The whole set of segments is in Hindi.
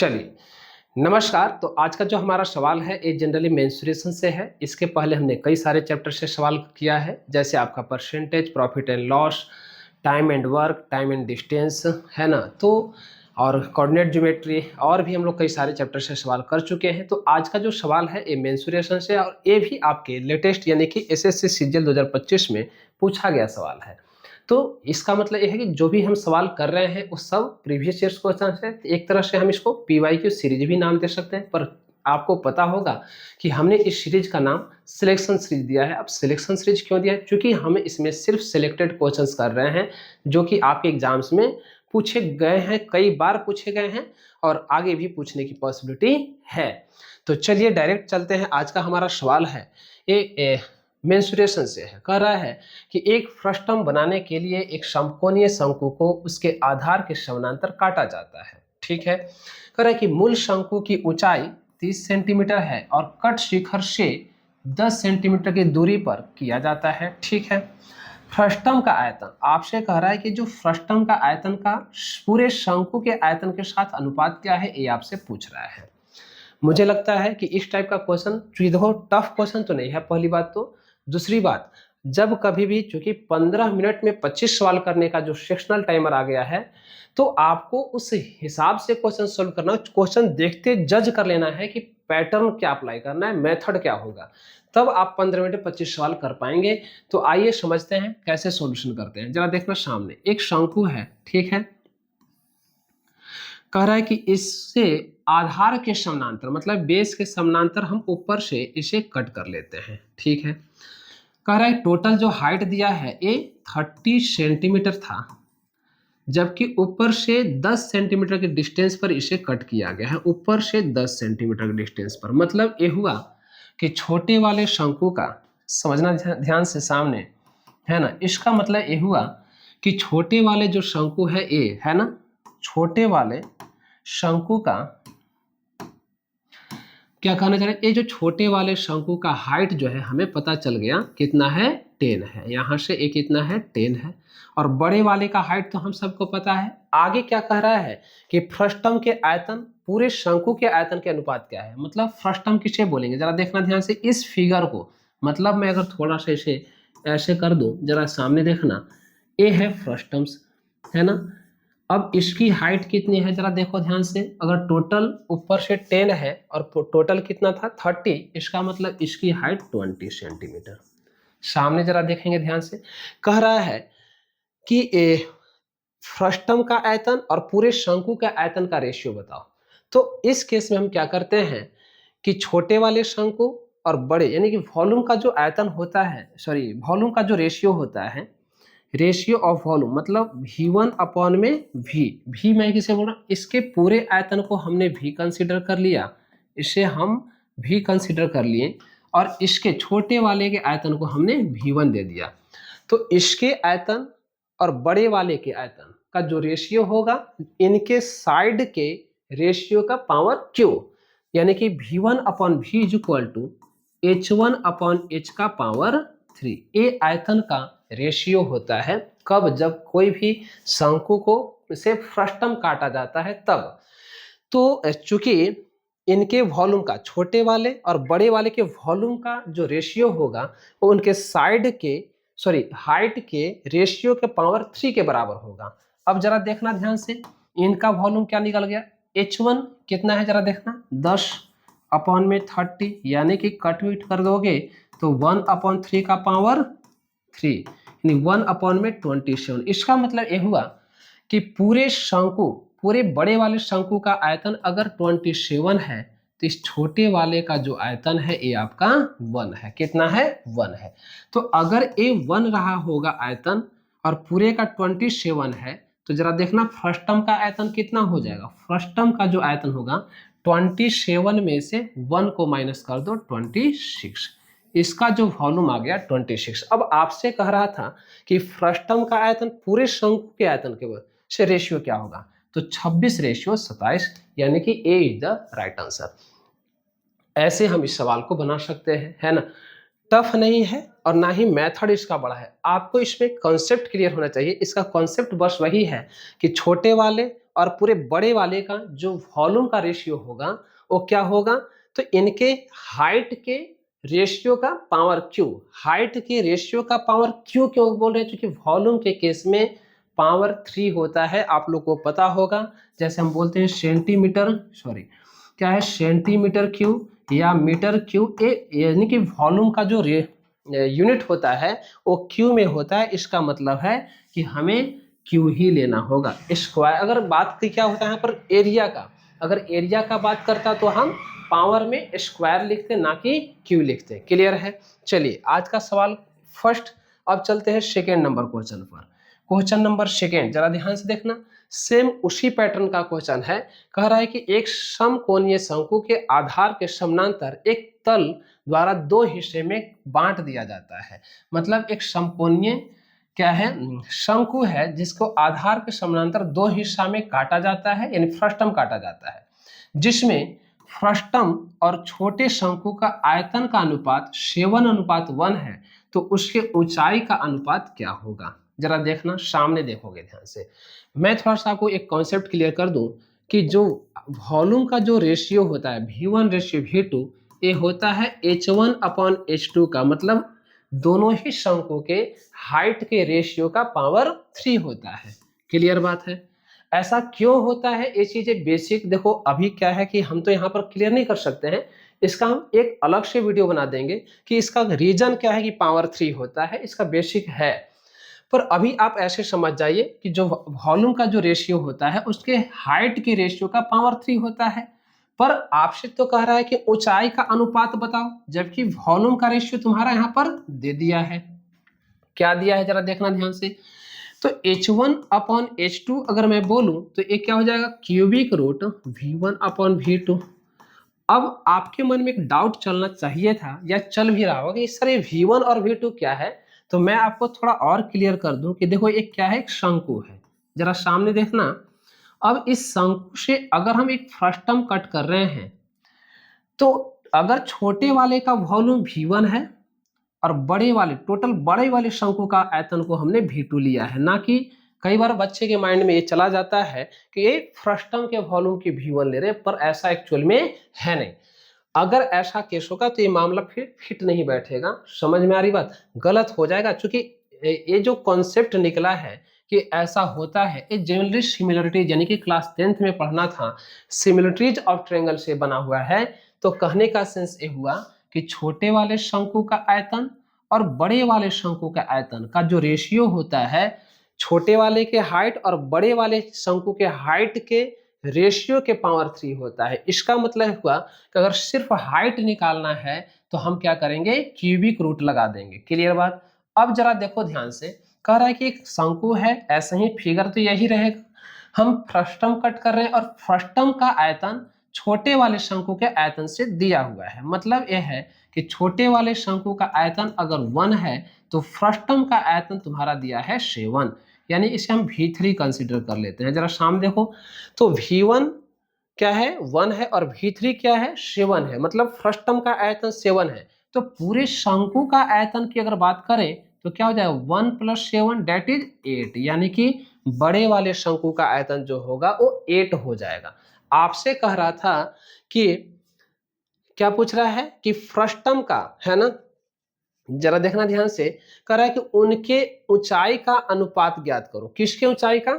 चलिए, नमस्कार। तो आज का जो हमारा सवाल है ये जनरली मेंसुरेशन से है। इसके पहले हमने कई सारे चैप्टर से सवाल किया है, जैसे आपका percentage, profit and loss, time and work, time and distance, है ना। तो और कोऑर्डिनेट ज्योमेट्री, और भी हम लोग कई सारे चैप्टर से सवाल कर चुके हैं। तो आज का जो सवाल है ये मेंसुरेशन से, और ये भी आपके लेटेस्ट यानी कि एसएससी सीजीएल 2025 में पूछा गया सवाल है। तो इसका मतलब ये है कि जो भी हम सवाल कर रहे हैं वो सब प्रीवियस ईयर्स क्वेश्चन है। एक तरह से हम इसको पीवाईक्यू सीरीज भी नाम दे सकते हैं, पर आपको पता होगा कि हमने इस सीरीज का नाम सिलेक्शन सीरीज दिया है। अब सिलेक्शन सीरीज क्यों दिया है? क्योंकि हम इसमें सिर्फ सिलेक्टेड क्वेश्चंस कर रहे हैं जो कि आपके एग्जाम्स में पूछे गए हैं, कई बार पूछे गए हैं और आगे भी पूछने की पॉसिबिलिटी है। तो चलिए डायरेक्ट चलते हैं। आज का हमारा सवाल है ये मेंसुरेशन से है। कह रहा है कि एक फ्रस्टम बनाने के लिए एक समकोणीय शंकु को उसके आधार के समानांतर काटा जाता है। ठीक है। कह रहा है कि मूल शंकु की ऊंचाई 30 सेंटीमीटर है और कट शिखर से 10 सेंटीमीटर की दूरी पर किया जाता है। ठीक है। फ्रस्टम का आयतन आपसे कह रहा है कि जो फ्रस्टम का आयतन का पूरे शंकु के आयतन के साथ अनुपात क्या है, ये आपसे पूछ रहा है। मुझे लगता है कि इस टाइप का क्वेश्चन, देखो टफ क्वेश्चन तो नहीं है पहली बात। तो दूसरी बात, जब कभी भी, चूंकि 15 मिनट में 25 सवाल करने का जो सेक्शनल टाइमर आ गया है, तो आपको उस हिसाब से क्वेश्चन सोल्व करना, क्वेश्चन देखते जज कर लेना है कि पैटर्न क्या अप्लाई करना है, मेथड क्या होगा, तब आप 15 मिनट में 25 सवाल कर पाएंगे। तो आइए समझते हैं कैसे सॉल्यूशन करते हैं। जरा देखना, सामने एक शंकु है। ठीक है। कह रहा है कि इससे आधार के समानांतर, मतलब बेस के समानांतर हम ऊपर से इसे कट कर लेते हैं। ठीक है। कह रहा है टोटल जो हाइट दिया है ये 30 सेंटीमीटर था, जबकि ऊपर से 10 सेंटीमीटर के डिस्टेंस पर इसे कट किया गया है। ऊपर से 10 सेंटीमीटर के डिस्टेंस पर, मतलब ये हुआ कि छोटे वाले शंकु का, समझना ध्यान से सामने, है ना। इसका मतलब ये हुआ कि छोटे वाले जो शंकु है ये, है ना, छोटे वाले शंकु का क्या कहना चाह रहे हैं, ये जो छोटे वाले शंकु का हाइट जो है हमें पता चल गया कितना है, 10 है। यहाँ से ये कितना है, 10 है। और बड़े वाले का हाइट तो हम सबको पता है। आगे क्या कह रहा है कि फ्रस्टम के आयतन पूरे शंकु के आयतन के अनुपात क्या है। मतलब फ्रस्टम किसे बोलेंगे, जरा देखना ध्यान से इस फिगर को। मतलब मैं अगर थोड़ा सा इसे ऐसे कर दूं, जरा सामने देखना, ये है फ्रस्टम्स, है ना। अब इसकी हाइट कितनी है, जरा देखो ध्यान से। अगर टोटल ऊपर से 10 है और टोटल कितना था 30, इसका मतलब इसकी हाइट 20 सेंटीमीटर। सामने जरा देखेंगे ध्यान से, कह रहा है कि फ्रस्टम का आयतन और पूरे शंकु का आयतन का रेशियो बताओ। तो इस केस में हम क्या करते हैं कि छोटे वाले शंकु और बड़े, यानी कि वॉल्यूम का जो आयतन होता है, सॉरी वॉल्यूम का जो रेशियो होता है, रेशियो ऑफ वॉल्यूम, मतलब V1 अपॉन में V मैं किसे बोल रहा हूँ, इसके पूरे आयतन को हमने V कंसीडर कर लिया, इसे हम V कंसीडर कर लिए, और इसके छोटे वाले के आयतन को हमने V1 दे दिया। तो इसके आयतन और बड़े वाले के आयतन का जो रेशियो होगा, इनके साइड के रेशियो का पावर Q, यानी कि V1 upon V is equal to H1 upon H का पावर 3। ये आयतन का रेशियो होता है कब, जब कोई भी शंकु को से फ्रस्टम काटा जाता है तब। तो चूंकि इनके वॉल्यूम का, छोटे वाले और बड़े वाले के वॉल्यूम का जो रेशियो होगा वो उनके साइड के, सॉरी हाइट के रेशियो के पावर 3 के बराबर होगा। अब जरा देखना ध्यान से, इनका वॉल्यूम क्या निकल गया, H1 कितना है जरा देखना, 10 अपॉन में 30, यानी कि कट विट कर दोगे तो 1 अपॉन 3 का पावर 3, यानी 1 अपॉन में 27। इसका मतलब ये हुआ कि पूरे शंकु, पूरे बड़े वाले शंकु का आयतन अगर 27 है, तो इस छोटे वाले का जो आयतन है ये आपका 1 है। कितना है, 1 है। तो अगर ये 1 रहा होगा आयतन और पूरे का 27 है, तो जरा देखना फ्रस्टम का आयतन कितना हो जाएगा। फ्रस्टम का जो आयतन होगा 27 में से 1 को माइनस कर दो, 26। इसका जो वॉल्यूम आ गया 26। अब आपसे कह रहा था कि फ्रस्टम का आयतन पूरे शंकु के आयतन के से रेशियो क्या होगा, तो 26 रेशियो 27, यानी कि A is the right answer. ऐसे हम इस सवाल को बना सकते हैं, है ना। टफ नहीं है और ना ही मेथड इसका बड़ा है। आपको इसमें कॉन्सेप्ट क्लियर होना चाहिए। इसका कॉन्सेप्ट बस वही है कि छोटे वाले और पूरे बड़े वाले का जो वॉल्यूम का रेशियो होगा वो क्या होगा, तो इनके हाइट के रेशियो का पावर क्यू, हाइट के रेशियो का पावर क्यू क्यों बोल रहे हैं, क्योंकि वॉल्यूम के केस में पावर 3 होता है, आप लोग को पता होगा। जैसे हम बोलते हैं सेंटीमीटर, सॉरी क्या है, सेंटीमीटर क्यूब या मीटर क्यूब, यानी कि वॉल्यूम का जो यूनिट होता है वो क्यू में होता है। इसका मतलब है कि हमें क्यू ही लेना होगा। स्क्वायर अगर बात की क्या होता है यहाँ पर एरिया का, अगर एरिया का बात करता तो हम पावर में स्क्वायर लिखते ना कि क्यू लिखते। क्लियर है। चलिए आज का सवाल फर्स्ट, अब चलते हैं सेकेंड नंबर क्वेश्चन पर। क्वेश्चन नंबर सेकेंड जरा ध्यान से देखना, सेम उसी पैटर्न का क्वेश्चन है। कह रहा है कि एक समकोणीय शंकु के आधार के समानांतर एक तल द्वारा दो हिस्से में बांट दिया जाता है। मतलब एक समकोणीय क्या है, शंकु है जिसको आधार के समानांतर दो हिस्सा में काटा जाता है, यानी फ्रस्टम काटा जाता है, जिसमें फ्रस्टम और छोटे शंकु का आयतन का अनुपात 7:1 है। तो उसके ऊंचाई का अनुपात क्या होगा, जरा देखना, सामने देखोगे ध्यान से। मैं थोड़ा सा आपको एक कॉन्सेप्ट क्लियर कर दूं कि जो वॉल्यूम का जो रेशियो होता है V1 रेशियो V2, ये होता है H1/H2 का, मतलब दोनों ही शंकु के हाइट के रेशियो का पावर 3 होता है। क्लियर बात है। ऐसा क्यों होता है, ये चीजें बेसिक देखो, अभी क्या है कि हम तो यहाँ पर क्लियर नहीं कर सकते हैं, इसका हम एक अलग से वीडियो बना देंगे कि इसका रीजन क्या है कि पावर 3 होता है, इसका बेसिक है। पर अभी आप ऐसे समझ जाइए कि जो वॉल्यूम का जो रेशियो होता है उसके हाइट के रेशियो का पावर 3 होता है। पर आपसे तो कह रहा है कि ऊंचाई का अनुपात बताओ, जबकि वॉल्यूम का रेशियो तुम्हारा यहाँ पर दे दिया है। क्या दिया है जरा देखना ध्यान से। तो H1/H2 अगर मैं बोलूं तो ये क्या हो जाएगा, क्यूबिक रूट V1/V2। अब आपके मन में एक डाउट चलना चाहिए था या चल भी रहा होगा कि सर ये V1 और V2 क्या है। तो मैं आपको थोड़ा और क्लियर कर दूं कि देखो ये क्या है, एक शंकु है, जरा सामने देखना। अब इस शंकु से अगर हम एक फ्रस्टम कट कर रहे हैं, तो अगर छोटे वाले का वॉल्यूम V1 है और बड़े वाले, टोटल बड़े वाले शंकु का आयतन को हमने V2 लिया है, ना कि कई बार बच्चे के माइंड में ये चला जाता है कि ये फ्रस्टम के वॉल्यूम की V1 ले रहे हैं, पर ऐसा एक्चुअल में है नहीं। अगर ऐसा केस होगा तो ये मामला फिर फिट नहीं बैठेगा। समझ में आ रही बात, गलत हो जाएगा, क्योंकि ये जो कॉन्सेप्ट निकला है कि ऐसा होता है, ये जनरली सिमिलरिटीज यानी कि क्लास 10th में पढ़ना था, सिमिलरिटीज ऑफ ट्रायंगल से बना हुआ है। तो कहने का सेंस ये हुआ कि छोटे वाले शंकु का आयतन और बड़े वाले शंकु का आयतन का जो रेशियो होता है, छोटे वाले के हाइट और बड़े वाले शंकु के हाइट के रेशियो के पावर 3 होता है। इसका मतलब हुआ कि अगर सिर्फ हाइट निकालना है तो हम क्या करेंगे, क्यूबिक रूट लगा देंगे। क्लियर बात। अब जरा देखो ध्यान से, कह रहा है कि एक शंकु है, ऐसे ही फिगर तो यही रहेगा, हम फ्रस्टम कट कर रहे हैं और फ्रस्टम का आयतन छोटे वाले शंकु के आयतन से दिया हुआ है। मतलब यह है कि छोटे वाले शंकु का आयतन अगर 1 है तो फ्रस्टम का आयतन तुम्हारा दिया है 7, यानी इसे हम V3 कंसीडर कर लेते हैं। जरा सामने देखो, तो V1 क्या है, 1 है, और V3 क्या है, 7 है, मतलब फ्रस्टम का आयतन 7 है। तो पूरे शंकु का आयतन की अगर बात करें तो क्या हो जाएगा, 1 + 7 दैट इज 8, यानी कि बड़े वाले शंकु का आयतन जो होगा वो 8 हो जाएगा। आपसे कह रहा था कि क्या पूछ रहा है कि फ्रस्टम का, है ना, जरा देखना ध्यान से, कह रहा है कि उनके ऊंचाई का अनुपात ज्ञात करो। किसके ऊंचाई का,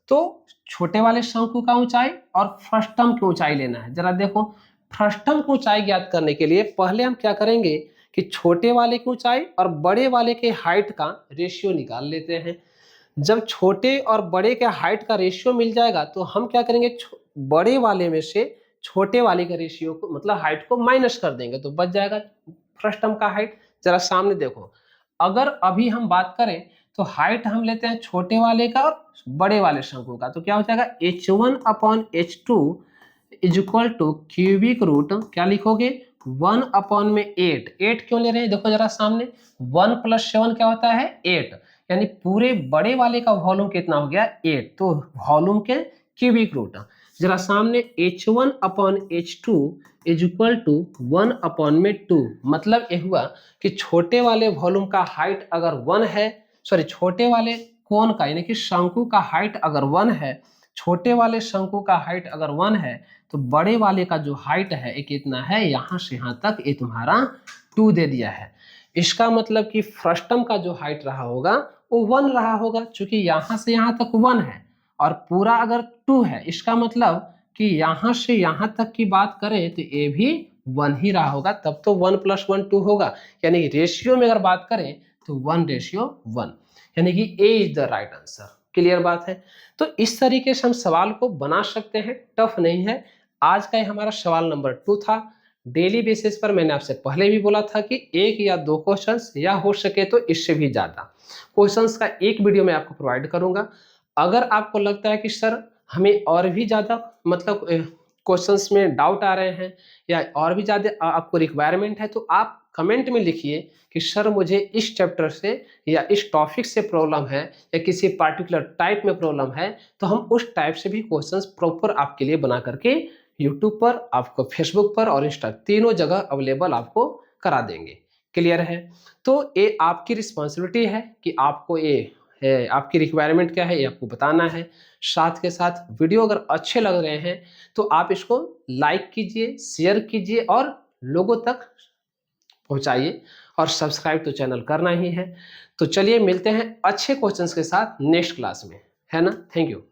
तो छोटे वाले शंकु का ऊंचाई और फ्रस्टम की ऊंचाई लेना है। जरा देखो, फ्रस्टम की ऊंचाई ज्ञात करने के लिए पहले हम क्या करेंगे कि छोटे वाले की ऊंचाई और बड़े वाले के हाइट का रेशियो निकाल लेते हैं। जब छोटे और बड़े के हाइट का रेशियो मिल जाएगा तो हम क्या करेंगे, बड़े वाले में से छोटे वाले के रेशियो को, मतलब हाइट को माइनस कर देंगे, तो बच जाएगा फ्रस्टम का हाइट। जरा सामने देखो, अगर अभी हम बात करें तो हाइट हम लेते हैं छोटे वाले का और बड़े वाले शंकु का, तो क्या हो जाएगा, H1/H2 is equal to cubic root, क्या लिखोगे, 1/8। 8 क्यों ले रहे हैं, देखो जरा सामने, 1 + 7 क्या होता है, 8, यानी पूरे बड़े वाले का वॉल्यूम कितना हो गया, 8, तो वॉल्यूम के क्यूबिक रूट। जरा सामने H1/H2 इज इक्वल टू 1/2, मतलब ये हुआ कि छोटे वाले वॉल्यूम का हाइट अगर 1 है, सॉरी छोटे वाले कोण का यानी कि शंकु का हाइट अगर 1 है छोटे वाले शंकु का हाइट अगर 1 है तो बड़े वाले का जो हाइट है ये कितना है, यहाँ से यहाँ तक ये तुम्हारा 2 दे दिया है। इसका मतलब कि फ्रस्टम का जो हाइट रहा होगा वो 1 रहा होगा, क्योंकि यहाँ से यहाँ तक 1 है और पूरा अगर 2 है, इसका मतलब कि यहाँ से यहाँ तक की बात करें तो ये भी 1 ही रहा होगा, तब तो 1 + 1 2 होगा। यानी कि रेशियो में अगर बात करें तो 1:1, यानी कि A is the right answer. Clear बात है। तो इस तरीके से हम सवाल को बना सकते हैं, टफ नहीं है। आज का ये हमारा सवाल नंबर 2 था। डेली बेसिस पर मैंने आपसे पहले भी बोला था कि 1 या 2 क्वेश्चंस या हो सके तो इससे भी ज़्यादा क्वेश्चंस का एक वीडियो मैं आपको प्रोवाइड करूंगा। अगर आपको लगता है कि सर हमें और भी ज़्यादा मतलब क्वेश्चंस में डाउट आ रहे हैं या और भी ज़्यादा आपको रिक्वायरमेंट है, तो आप कमेंट में लिखिए कि सर मुझे इस चैप्टर से या इस टॉपिक से प्रॉब्लम है या किसी पार्टिकुलर टाइप में प्रॉब्लम है, तो हम उस टाइप से भी क्वेश्चंस प्रॉपर आपके लिए बना करके यूट्यूब पर, आपको फेसबुक पर और इंस्टा तीनों जगह अवेलेबल आपको करा देंगे। क्लियर है। तो ये आपकी रिस्पॉन्सिबिलिटी है कि आपको ये है, आपकी रिक्वायरमेंट क्या है ये आपको बताना है। साथ के साथ वीडियो अगर अच्छे लग रहे हैं तो आप इसको लाइक कीजिए, शेयर कीजिए और लोगों तक पहुंचाइए, और सब्सक्राइब तो चैनल करना ही है। तो चलिए मिलते हैं अच्छे क्वेश्चंस के साथ नेक्स्ट क्लास में, है ना। Thank you.